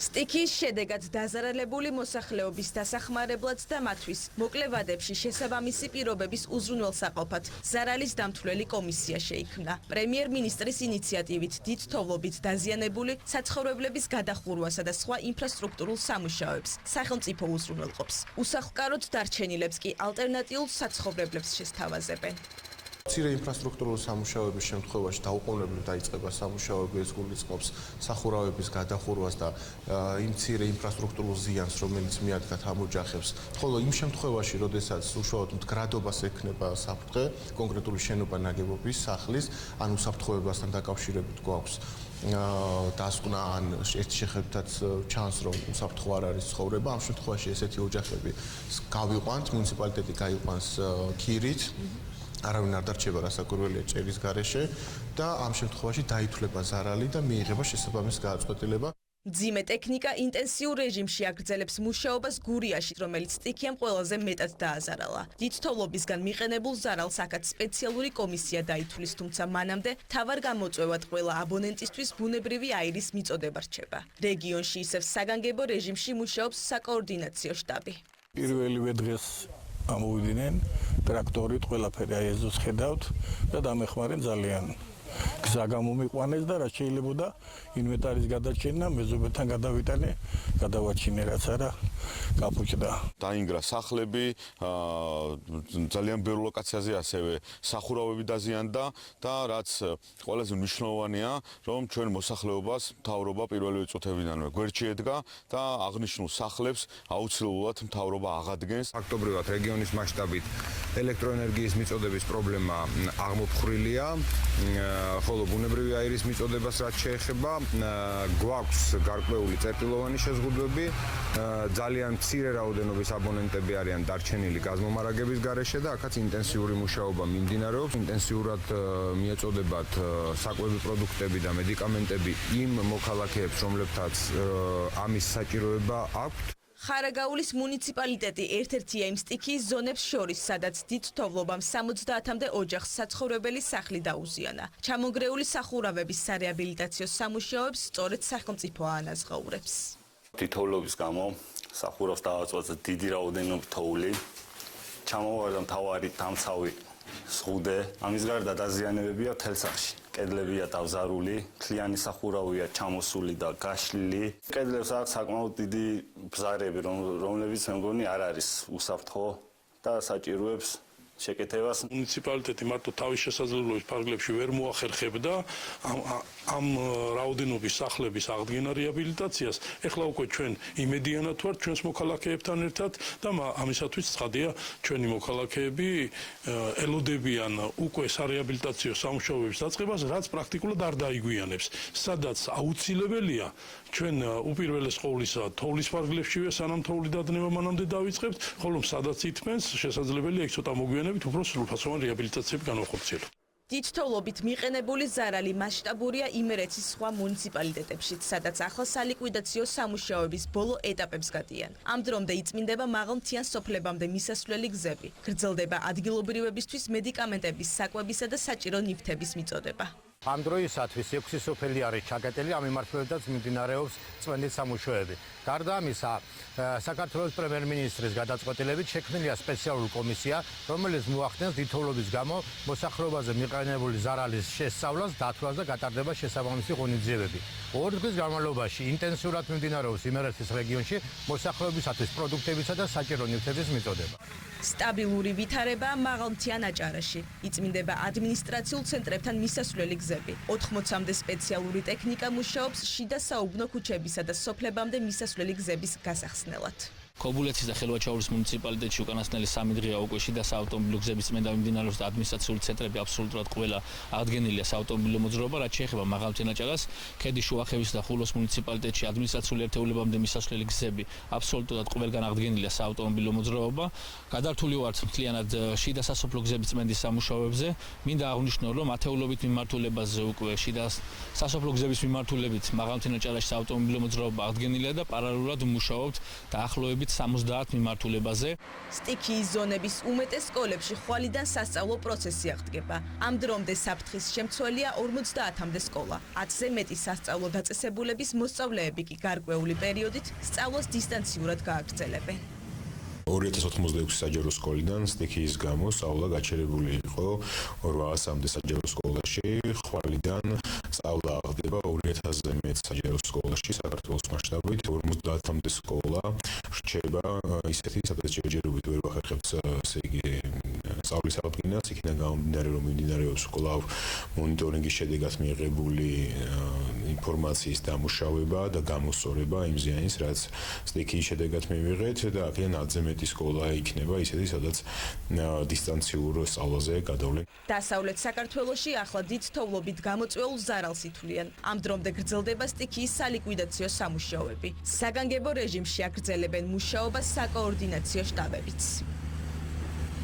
სტიქიის შედეგად დაზარალებული მოსახლეობის დასახმარებლად და მათთვის მოკლე ვადებში შესაბამისი პირობების უზრუნველსაყოფად ზარალის დამთვლელი კომისია შეიქმნა. პრემიერ-მინისტრის ინიციატივით დიდ თოვლობით დაზიანებული საცხოვრებლების გადახურვასა და სხვა ინფრასტრუქტურულ სამუშაოებს სახელმწიფო უზრუნველყოფს. უსახლკაროდ დარჩენილებს კი ალტერნატიულ საცხოვრებლებს შესთავაზებენ. მცირე ინფრასტრუქტურულ სამუშაოების შემთხვევაში დაუყოვნებლივ დაიწყება სამუშაოები, ეს გულისხმობს სახურავების გადახურვას და იმ მცირე ინფრასტრუქტურულ ზიანს, რომელიც მიადგათ ამ ოჯახებს. ხოლო იმ შემთხვევაში, როდესაც უშუალოდ მდგრადობას ექნება საფრთხე, კონკრეტული შენობა ნაგებობის სახლის, ან უსაფრთხოებასთან დაკავშირებით გვაქვს დასკვნა ან ერთ შეხედვითაც ჩანს, რომ უსაფრთხო არ არის ცხოვრება, ამ შემთხვევაში ესეთი ოჯახები გავიყვანთ, მუნიციპალიტეტი გაიყვანს ქირით. არავინ არ დარჩება რასაკვირველია ჭერის გარეშე და ამ შემთხვევაში დაითვლება ზარალი და მიიღება შესაბამისი გადაწყვეტილება. მძიმე ტექნიკა ინტენსიურ რეჟიმში აგრძელებს მუშაობას გურიაში, რომელიც სტიქიამ ყველაზე მეტად დააზარალა. დიდ თოვლობისგან მიყენებულ ზარალს აქაც სპეციალური კომისია დაითვლის, თუმცა მანამდე მთავარ გამოწვევად ყველა აბონენტისთვის ბუნებრივი აირის მიწოდება რჩება. რეგიონში ისევ საგანგებო რეჟიმში მუშაობს საკოორდინაციო შტაბი. პირველივე დღეს ამოვიდნენ ტრაქტორით, ყველაფერი აეზოს ხედავთ და დამეხმარენ ძალიან. გზა გამომიყვანეს და რაც შეიძლებოდა ინვენტარის გადაჭენა, მეზობელთან გადავიტანე, გადავაჩინე რაც არა, გაფუჭდა. დაინგრა სახლები, ძალიან ბევრ ლოკაციაზე ასევე სახურავები დაზიანდა და რაც ყველაზე მნიშვნელოვანია, რომ ჩვენ მოსახლეობას მთავრობა პირველივე წუთებიდანვე გვერდში ედგა და აღნიშნულ სახლებს აუცილებლად მთავრობა აღადგენს. ფაქტობრივად რეგიონის მასშტაბით ელექტროენერგიის მიწოდების პრობლემა აღმოფხრილია, ხოლო ბუნებრივი აირის მიწოდებას რაც შეეხება, გვაქვს გარკვეული წერტილოვანი შეზღუდვები, ძალიან მცირე რაოდენობის აბონენტები არიან დარჩენილი გაზმომარაგების გარეშე და აქაც ინტენსიური მუშაობა მიმდინარეობს. ინტენსიურად მიეწოდებათ საკვები პროდუქტები და მედიკამენტები იმ მოქალაქეებს, რომლებთაც ამის საჭიროება აქვთ. ხარაგაულის მუნიციპალიტეტი ერთ-ერთია იმ სტიქიის ზონებს შორის, სადაც დიდ თოვლობამ 70-მდე ოჯახს საცხოვრებელი სახლი დაუზიანა. ჩამონგრეული სახურავების სარეაბილიტაციო სამუშაოებს სწორედ სახელმწიფო ანაზღაურებს. თითოეულობის გამო სახურავს დააწვაცა დიდი რაოდენობით თოვლი, ჩამოვარდა მთავარი დამცავი ზღუდე, ამის გარდა დაზიანებებია მთელ სახლში. კედლებია დავზარული, მთლიანი სახურავია ჩამოსული და გაშლილი. კედლებს აქვს საკმაოდ დიდი ბზარები, რომლებიც მე მგონი არ არის უსაფრთხო და საჭიროებს შეკეთებას. მუნიციპალიტეტი მარტო თავის შესაძლებლობის ფარგლებში ვერ მოახერხებდა ამ რაოდენობის სახლების აღდგენა რეაბილიტაციას. ეხლა უკვე ჩვენ იმედიანად ვართ ჩვენს მოქალაქეებთან ერთად და ამისათვის ცხადია ჩვენი მოქალაქეები ელოდებიან უკვე სარეაბილიტაციო სამუშაოების დაწყებას, რაც პრაქტიკულად არ დაიგვიანებს. სადაც აუცილებელია ჩვენ უპირველეს ყოვლისა თოვლის ფარგლებშივე სანამ თოვლი დადნება მანამდე დავიწყებთ, ხოლო სადაც ითმენს შესაძლებელია იქ ცოტა მოგვიანებით უფრო სრულფასოვანი რეაბილიტაციები განვახორციელოთ. დიდ თოვლობით მიყენებული ზარალი მასშტაბურია იმერეთის სხვა მუნიციპალიტეტებშიც, სადაც ახლა სალიკვიდაციო სამუშაოების ბოლო ეტაპებს გადიან. ამ დრომდე იწმინდება მაღალმთიან სოფლებამდე მისასვლელი გზები. გრძელდება ადგილობრივებისთვის მედიკამენტების, საკვებისა და საჭირო ნივთების მიწოდება. ამ დროისათვის 6 სოფელი არის ჩაგეტილი, ამ მიმართულებითაც მიმდინარეობს წვენით სამუშაოები. გარდა ამისა, საქართველოს პრემიერ-მინისტრის გადაწყვეტილებით შექმნილია სპეციალური კომისია, რომელიც მოახდენს დიდ თოვლობის გამო მოსახლეობაზე მიყენებული ზარალის შესწავლას, დათვლას და გატარდება შესაბამისი ღონისძიებები. 2 დღის განმავლობაში ინტენსიურად მიმდინარეობს იმერეთის რეგიონში მოსახლეობისათვის პროდუქტებისა და საჭირო ნივთების მიწოდება. სტაბილური ვითარებაა მაღალმთიან აჭარაში. იწმინდება ადმინისტრაციულ ცენტრებთან მისასვლელი გზები. 80-მდე სპეციალური ტექნიკა მუშაობს შიდა საუბნო ქუჩებისა და სოფლებამდე მისასვლელი გზების გასახსნელად. ქობულეთის და ხელვაჩაურის მუნიციპალიტეტში უკანასკნელი 3 დღეა უკვე შიდა საავტომობილო გზების წმენდა მიმდინარეობს და ადმინისტრაციული ცენტრები აბსოლუტურად ყველა აღდგენილია საავტომობილო მოძრაობა, რაც შეეხება მაღალმთიან აჭარას, ქედის შუახევის და ხულოს მუნიციპალიტეტში ადმინისტრაციული ერთეულებამდე მისასვლელი გზები აბსოლუტურად ყველგან აღდგენილია საავტომობილო მოძრაობა. გადართული ვართ მთლიანად შიდა სასოფლო გზების წმენდის სამუშაოებზე. მინდა აღვნიშნო, რომ ათეულობით მიმართულებაზე უკვე შიდა სასოფლო გზების მიმართულებით მაღალმთიან აჭარაში საავტომობილო მოძრაობა აღდგენილია და პარალელურად მუშაობთ დაახლოებით 70 მიმართულებაზე. სტიქიის ზონების უმეტეს სკოლებში ხვალიდან სასწავლო პროცესი აღდგება. ამ დრომდე საფრთხის შემცველია 50-მდე სკოლა. 10-ზე მეტი სასწავლო დაწესებულების მოსწავლეები კი გარკვეული პერიოდით სწავლას დისტანციურად გააგრძელებენ. 2086 საჯარო სკოლიდან სტიქიის გამო სწავლა გაჩერებული იყო 800-მდე საჯარო სკოლაში, ხვალიდან სწავლა აღდება 2000-ზე მეტ საჯარო სკოლაში, საქართველოს მასშტაბით 50-მდე სკოლა რჩება ისეთი, სადაც ჯერჯერობით ვერ ვახერხებთ, ესე იგი, სწავლის აღდგენას, იქიდან გამომდინარე, რომ მიმდინარეობს კვლავ მონიტორინგის შედეგად მიიღებული ინფორმაციის დამუშავება და გამოსწორება იმ ზიანის, რაც სტიქიის შედეგად მივიღეთ და აქედან 10-ზე მეტი სკოლა იქნება ისეთი, სადაც დისტანციურ სწავლაზე გადავლენ. დასავლეთ საქართველოში ახლა დიდ თოვლობით გამოწვეულ ზარალს ითვლიან. ამ დრომდე გრძელდება სტიქიის სალიკვიდაციო სამუშაოები. საგანგებო რეჟიმში აგრძელებენ მუშაობას საკოორდინაციო შტაბებიც.